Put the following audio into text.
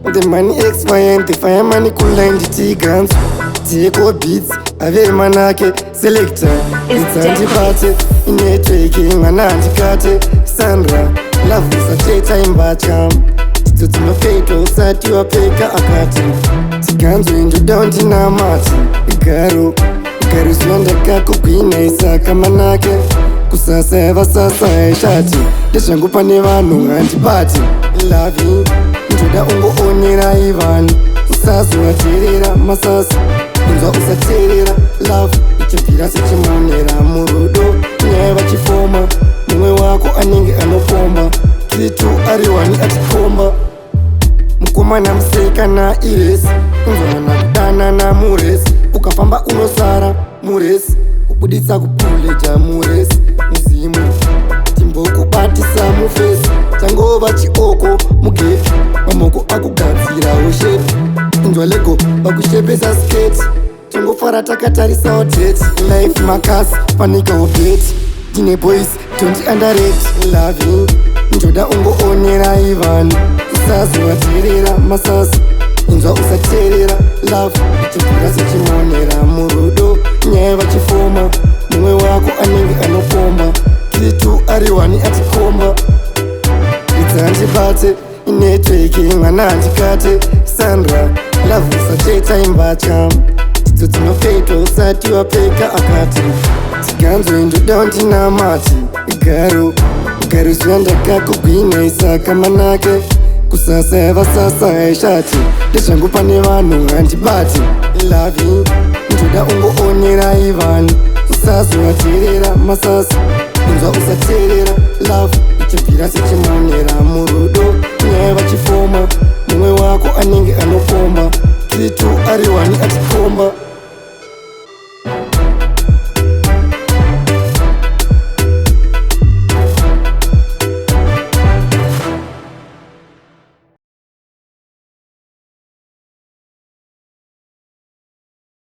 The money expired, the fireman cool T-Grants, Decco beats, ave manake, selector, it's anti-party, in a taking an anti-cate, Sandra, love is a daytime batcham, to no fatal, sat you a peka akati, Tiganzo into down in a mati, Garo, Garuswanda Kaku Pina Isa Kamanake, Kusaseva Sasa Shati, the Shangupane anti-party, loving. Njoda ungo onera Ivan Usazu waterera masasa Unza usaterera love Ichapira sichimonera murudo Nyewa chifoma Mwe wako aninge anopomba Kitu ariwani atikomba Mkuma na mseka na iresi Unza na kudana na muresi Ukafamba unosara muresi Kubuditsa kupuleja muresi Muzimu Timbo kubatisa mufesi Changova chioko mugefi Mamoko akugadzira ushefi Inzwaleko bakushepesa sketi Changofara takatarisa hoteti Life makasi panika ubeti Dine boys don't underrate Loving Njoda ungo onera Ivan Usazu waterera masasa Inzwa usaterera love Ichipira sichimonera murudo Nyewa chifoma Mwe wako aninge anopomba Kitu ariwani atikomba It's anti-party, in a taking an anti-cate, Sandra, love is a daytime batcham. It's no fatal, sat you a peka akati. Tiganzo into down in a mati, Garo, Garuswanda Kaku Pina Isa Kamanake, Kusaseva Sasa Shati, the Shangupane anti-party, loving, into the ungo onera Ivan, Usazu waterera masasa, Unza usaterera love. Ichapira sichimonera murudo Nyewa chifoma Mwe wako aninge anopomba Kitu ariwani atikomba